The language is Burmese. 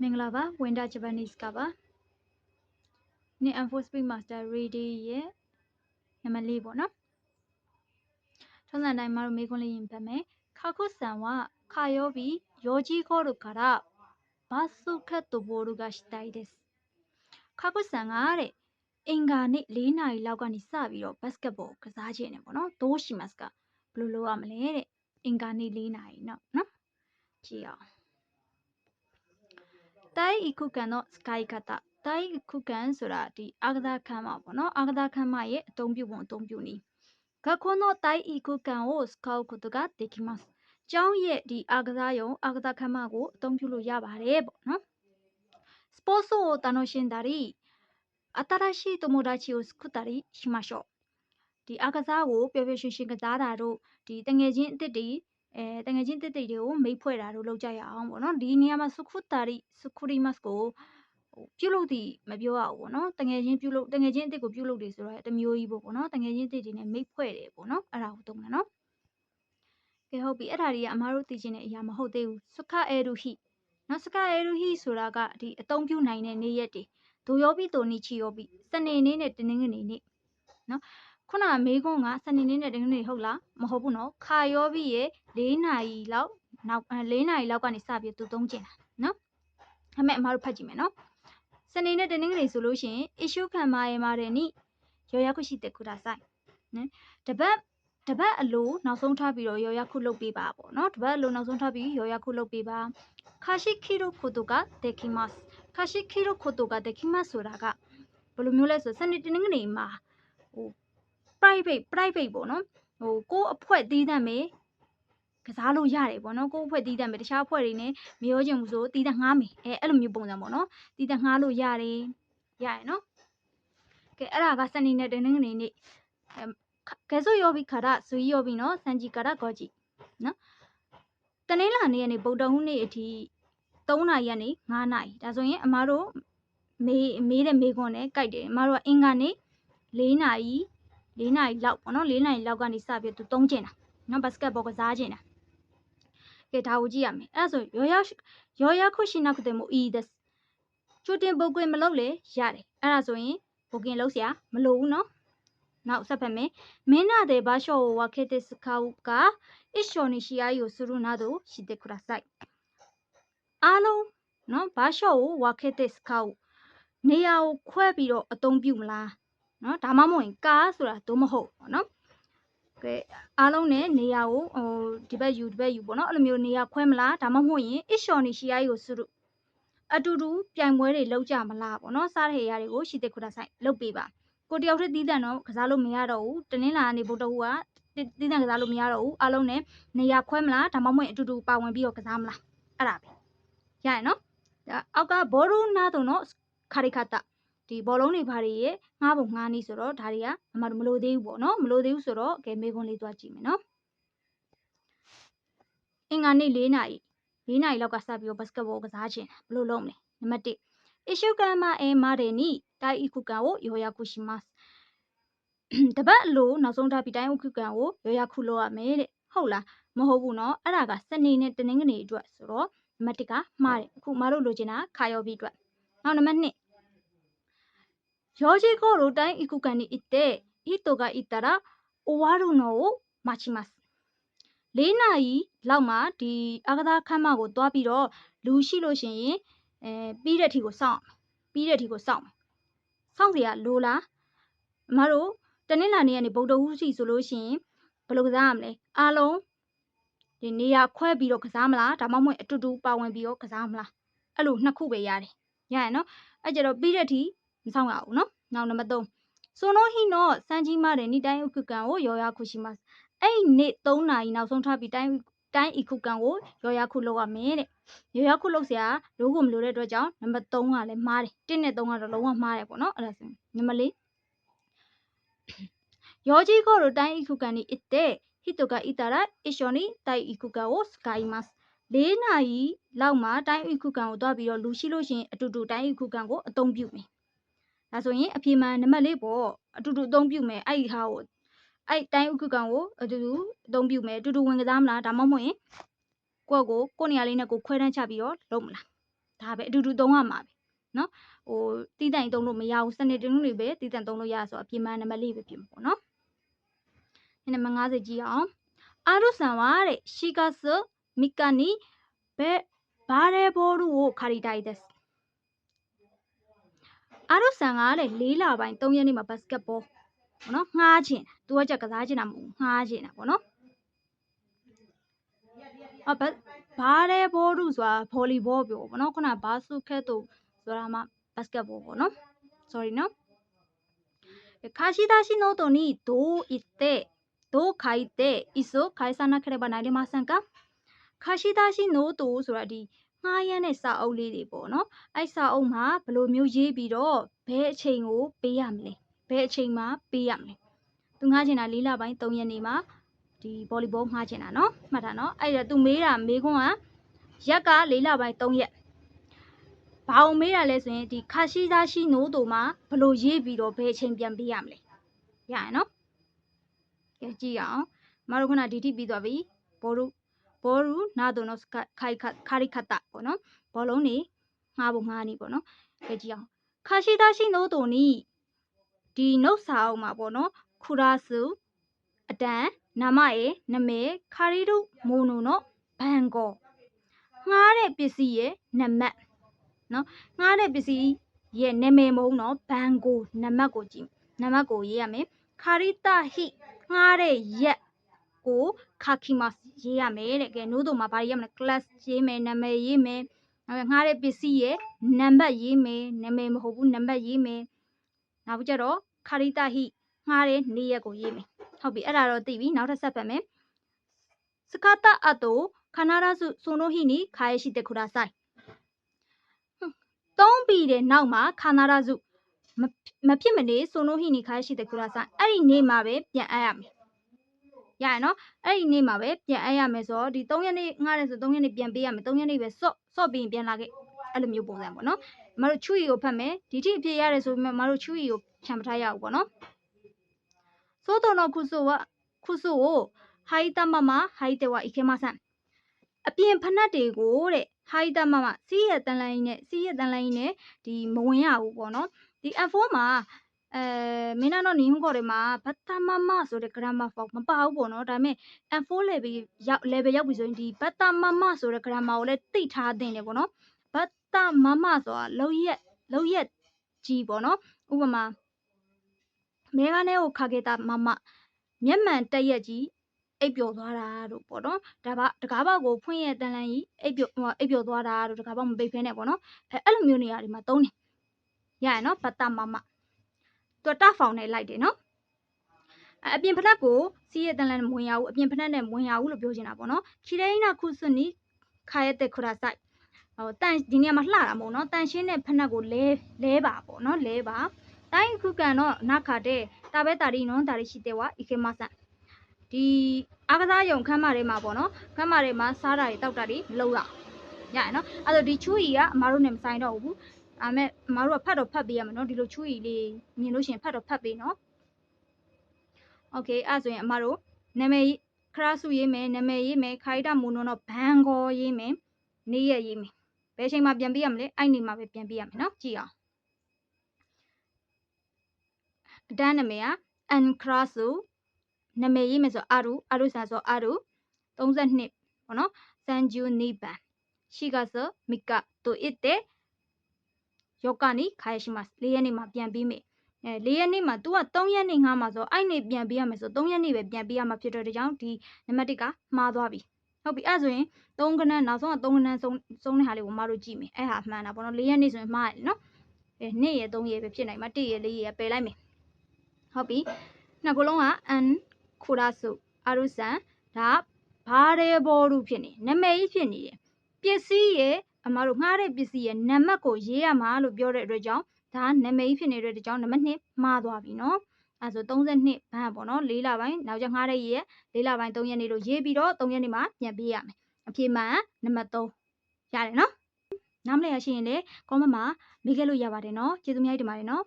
Minglava, Winda Japanese cover. Ni Enforce Master Ready ye Namalibono. Tona Maru Megoli in Pame, Kakusanwa, Kayobi, Yoji Korukara, Basu Kato Borugashitaides. Kakusangare, Ingani Lina Ilagani Savio, basketball, Kazaji and Bono, Toshimaska, Blue Amale, Ingani Lina, no? Gia. Tai Ikukano Sky Kata, Tai Ikukan Surati, Agda Kama, no Agda Kamae, don't you want, don't you need. Kakono Tai Ikukan o Skau Kotoga, Dekimas. John ye di Agdayo, Agda Kamago, don't you yabarebo, no? Sposo Tanoshindari, Atarashi Tomodachi Skutari, Shimasho. The Agazawo, Pevishin Shigadaro, the Tangajin Teddy. Tangajin Teddy, may put a Lojaya, no, the Niama Sukutari, Sukuri Masco. Pulo maybe no, Tangajin Pulo, Tangajin take Pulo this, right? The Muibo, no, Tangajin did in a make puere, no, around no. Que hobi eraria Amaru teaching a Yamahote, Suka Eruhi. No Suka Eruhi Suraga, the Atompu 9 and Yeti. To Yobi to Nichiobi, Sunny in it in no. Kuna Megonga, Sunny in it hola, Mahobuno, Kayobi, Lena Ilau, now Lena Ilagani Sabia to Donjina, no? I met Maru Pajimeno. Sunny in English solution, issue can my mareni, Yoyakushite Kudasai. The bat alone, now some tabio, Yoyakulo Biba, not well, no some tabi, Yoyakulo Biba. Kashi Kiro Kotoga, Dekimas. Kashi Kiro Kotoga, Dekimasuraga. Volumules, send it in English, ma. Private bono. Oh, go a poet dida me. Casalo Yare, bono, go poet dida me, the sharp poerine, Miojamuzo, dida hami, elmu bonamono, dida halo yare. Ya, no? Que era gastan in it in English. Caso yobi kara, so yobino, Sanji kara goji. No? Tanela ni any boda huni Tona yani, Nanai. That's why Amaro made a megone, guide Maro ingane, Lena Lau, no Lena Laugani Sabia to Tonjena, no basketball Zajena. Get Aujiami. As Yoya Kushinak demo edes. Shooting Bogue Malole, Yare, Arazoin, Bogin Losia, Malono. Now Sapame, Mena de Basho Waketes Kauka, Ishoni Shiayo Surunado, she dekurasai. Alo, no, Basho, Waketes cow. Neao Quabiro, a tombula. No, Tamamo in gas or a tomoho, no? Alone, Neao, or Dibayu, Bono, Nea Quemla, Tamamoy, Ishoni Shiayo Suru. A dudu, Piamwere, low jamala, no, Sarhe, she dekurasai, low biba. Could you already know, Casalo Miaro, Tanila and Bodoa, didn't Casalo Miaro, Alone, Nea Quemla, Tamamo to do Power Bio Casamla. Arabi. Ya, no? Aga Boru Nado no Karikata. The Boloni Parie, Mabu Nani Soro, Taria, Marmulo de Bono, Mlode Soro, que me only to a chimeno. Ingani Lina Ilocasabio Bascabo Gazajin, Blue Lonely, Mati. Ishukama e Mareni, Tai Ikukao, Yoyakushimas. The batlo, Nazonda Pita Ukukao, Yoyakuloa made Hola, Mohobuno, Araga, sending it the Ningani dress, Ro. Matika, Mari, Kumaru Logina, Kayo Vidra. Now the man. Yoji Goro dai Ikukani ite, Itoga itara, Owaru no, Machimas. Lena Lama, the Agada Kamago, Dobiro, Lucy Loshin, be that he was sound. Be that he was sound. Soundia Lola, Maro, Tanilani and Bodo Uzi solution, Bologzamle, Alo. The near Quabio Casamla, Tamamo to do Power Bio Casamla. Alu Nakube Yari. Ya no, I just a bidety, sound out, no? Now number two. So no he no, Sanji Marani Dai Ukukao, Yoyakushimas. A knit dona in our son tabi Dai Ikukao, Yoyakuloa made. Yoyakulosia, Logum Luredoja, number Tonga and Mari, didn't don't the lower Mari, no? Namely Yoji Goro Dai Ikukani ite. Hitoga itara, Ishoni, Tai Ikukao, Skymas. Lena Lauma, Tai Ikukao, Dobby, Lucy Lucian, to do Tai Ikukango, don't view me. That's when a pima Malebo, to do don't view me, I how. I Tai Ikukango, to do don't view me, to do when the Damla, Damamoe. Quago, Conialina go Queran Chabio, Lomla. ဒါပဲအတူတူသုံးရမှာပဲနော်ဟိုတီးတိုင်သုံးလို့မရဘူးစနစ်တင်းလို့ပဲတီးတိုင်သုံးလို့ရဆိုအပြင်မှာနံပါတ်4ပဲဖြစ်မှာပေါ့နော်နံပါတ်50ကြည့်အောင်အာရုဆန်ဝါတဲ့ရှိကစမိကနီဘဲဘာရဲဘောလူကိုခါရီတိုင်းတဲ့အာရုဆန်ကတဲ့4လပိုင်း3ရက်နေ့မှာဘတ်စကတ်ဘောပေါ့နော်ငှားချင်သူကကြကစားချင်တာမဟုတ်ငှားချင်တာပေါ့နော်ဘာရဲဘောလူဆိုတာဗော်လီဘောပြောပေါ့နော်ခုနဘာစုခက်တို့ဆိုတာမှဘတ်စကတ်ဘောပေါ့နော် sorry နော်貸し出しノートにどう言ってどう書いていそ返さなければなりませんか貸し出しノートဆိုတာဒီငှားရမ်းတဲ့စာအုပ်လေးတွေပေါ့နော်အဲ့စာအုပ်မှာဘယ်လိုမျိုးရေးပြီးတော့ဘယ်အချိန်ကိုပေးရမလဲဘယ်အချိန်မှာပေးရမလဲသူငှားချင်တာ4လပိုင်း3ရက်နေ့မှာဒီဗော်လီဘောငှားချင်တာနော်မှတ်တာနော်အဲ့ဒါသူမေးတာမေးခွန်းကရက်က4လပိုင်း3ရက်ဘာအောင်မေးတာလဲဆိုရင်ဒီခါရှိသားရှိနိုးတို့မှာဘယ်လိုရေးပြီးတော့ဘယ်အချိန်ပြန်ပေးရမလဲရရင်နော်ကဲကြည့်အောင်မတို့ခုနဒီတိပြီးသွားပြီဘောရူနာဒိုနိုခါရီခတ်တာပေါ့နော်ဘောလုံးနေငှားဖို့ငှားနေပေါ့နော်ကဲကြည့်အောင်ခါရှိသားရှိနိုးတို့နီဒီနှုတ်စာအုပ်မှာပေါ့နော်ခူရာစုအတန်နာမရဲ့နမဲခါရီတို့မိုနိုနော်ဘန်ကောငှားတဲ့ပစ္စည်းရဲ့နံပါတ်နော်ငှားတဲ့ပစ္စည်းရဲ့နာမည်မဟုတ်နော်ဘန်ကိုနံပါတ်ကိုကြည့်နံပါတ်ကိုရေးရမယ်ခါရီတာဟိငှားတဲ့ရက်ကိုခါခီမတ်ရေးရမယ်တဲ့ကဲနိုးတို့မှာဘာရေးရမလဲ class ရေးမယ်နာမည်ရေးမယ်ငှားတဲ့ပစ္စည်းရဲ့နံပါတ်ရေးမယ်နာမည်မဟုတ်ဘူးနံပါတ်ရေးမယ်နောက်ပြီးကြတော့ခါရီတာဟိငှားတဲ့နေ့ရက်ကိုရေးမယ်ဟုတ်ပြီအဲ့ဒါတော့သိပြီနောက်ထပ်ဆက်ဖတ်မယ်စကာတာအတိုခနာရာစုဆိုနိုဟိနီခါရရှိတဲ့ခူရာဆိုင်သုံးပြီးတဲ့နောက်မှာခနာရာစုမဖြစ်မနေဆိုနိုဟိနီခါရရှိတဲ့ခူရာဆိုင်အဲ့ဒီနေ့မှာပဲပြန်အပ်ရမယ်ရရနော်အဲ့ဒီနေ့မှာပဲပြန်အပ်ရမယ်ဆိုတော့ဒီ3ရက်နေ့ငှားတယ်ဆို3ရက်နေ့ပြန်ပေးရမယ်3ရက်နေ့ပဲစော့ပြီးပြန်လာခဲ့အဲ့လိုမျိုးပုံစံပေါ့နော်မတို့ချူရီကိုဖတ်မယ်ဒီတိအဖြစ်ရတယ်ဆိုပေမဲ့မတို့ချူရီကိုဖြန့်မထားရဘူးပေါ့နော်ဆိုတော့နော်ခုဆိုကိုဟိုင်တမမဟိုင်တေဝအိခေမဆန်အပြင်ဖနက်တွေကိုတဲ့ဟိုင်တမမစီးရတန်လိုင်းနဲ့ဒီမဝင်ရဘူးပေါ့နော်ဒီ F4 မှာမင်းတို့နေဟွန်းခေါ်တယ်မှာဘတ်တမမဆိုတဲ့ grammar form မပါဘူးပေါ့နော်ဒါပေမဲ့ F4 level ရောက်ပြီဆိုရင်ဒီဘတ်တမမဆိုတဲ့ grammar ကိုလည်းသိထားသင့်တယ်ပေါ့နော်ဘတ်တမမဆိုတာလောက်ရက်ကြီးပေါ့နော်ဥပမာမဲကနေကိုခါခဲ့တာမမမျက်မှန်တက်ရက်ကြီးအိပ်ပျော်သွားတာတို့ပေါ့နော်ဒါပါတကားပေါက်ကိုဖွင့်ရတန်လန်ကြီးအိပ်ပျော်သွားတာတို့တကားပေါက်မပိတ်ဖဲနဲ့ပေါ့နော်အဲ့လိုမျိုးနေရာတွေမှာသုံးတယ်ရရနော်ဘတ်တမမသူတဖောင်နဲ့လိုက်တယ်နော်အပြင်ဖက်ကိုစီးရတန်လန်မဝင်ရဘူးအပြင်ဖက်နဲ့မဝင်ရဘူးလို့ပြောချင်တာပေါ့နော်ခီရဲနာခုစွနီခါရတဲ့ခရာဆိုင်တန်ဒီနေရာမှာလှတာမဟုတ်နော်တန်ရှင်းတဲ့ဖက်ကိုလဲပါပေါ့နော်လဲပါတိုင်းခုကန်တော့နာခါတဲ့တာပဲတာရီနော်တာရီရှိတဲ့ဝါဣခေမဆန်ဒီအားကစားရုံခန်းမတွေမှာပေါ့နော်ခန်းမတွေမှာစားတာတွေတောက်တာတွေမလုပ်ရရရနော်အဲ့တော့ဒီချူရီကအမားတို့နဲ့မဆိုင်တော့ဘူးဒါမဲ့အမားတို့ကဖတ်တော့ဖတ်ပေးရမယ်နော်ဒီလိုချူရီလေးမြင်လို့ရှိရင်ဖတ်တော့ဖတ်ပေးနော်โอเคအဲ့ဆိုရင်အမားတို့နာမည်ခရဆုရေးမယ်နာမည်ရေးမယ်ခိုင်တာမူနိုတော့ဘန်ကောရေးမယ်နေ့ရက်ရေးမယ်ဘယ်ချိန်မှပြန်ပေးရမလဲအဲ့နေ့မှပဲပြန်ပေးရမယ်နော်ကြည့်အောင်အတန်းနာမည်ကအန်ခရဆုနာမည်ရေးမယ်ဆိုအာရုဆန်ဆိုအာရု32ပေါ့နော်စန်ဂျူနီဘန်ရှိကဆိုမီကာတိုအစ်တဲ့ယောဂနီခိုင်ရှိမ4ရက်နေ့မှာပြန်ပြီးမယ်4ရက်နေ့မှာ तू က3ရက်နေ့ငှားမှာဆိုအဲ့နေ့ပြန်ပေးရမယ်ဆို3ရက်နေ့ပဲပြန်ပေးရမှာဖြစ်တဲ့ကြောင့်ဒီနံပါတ်1ကမှားသွားပြီဟုတ်ပြီအဲ့ဆိုရင်3ခဏနောက်ဆုံးက3ခဏဆုံးတဲ့ဟာလေးကိုမတို့ကြည့်မယ်အဲ့ဟာမှန်တာပေါ့နော်4ရက်နေ့ဆိုရင်မှားတယ်နော်2ရက်3ရက်ပဲဖြစ်နိုင်မှာ1ရက်4ရက်ပယ်လိုက်မယ်ဟုတ်ပြီနှစ်ခုလုံးကအန်ခူရာစုအာရုဆန်ဒါဘာရဲဘော်လူဖြစ်နေနမဲကြီးဖြစ်နေတယ်ပစ္စည်းရဲ့အမတို့ငှားတဲ့ပစ္စည်းရဲ့နံပါတ်ကိုရေးရမှာလို့ပြောတဲ့အတွက်ကြောင့်ဒါနမဲကြီးဖြစ်နေတဲ့အတွက်ကြောင့်နံပါတ်2မှားသွားပြီနော်အဲဆို32ဘန်းပေါ့နော်4လပိုင်းနောက်ကျငှားတဲ့ရက်4လပိုင်း3ရက်နေ့လို့ရေးပြီးတော့3ရက်နေ့မှာပြန်ပေးရမယ်အဖြေမှန်နံပါတ်3ရတယ်နော်နားမလည်ရရှိရင်လေ comment မှာမေးခဲ့လို့ရပါတယ်နော်ကျေးဇူးများတင်ပါတယ်နော်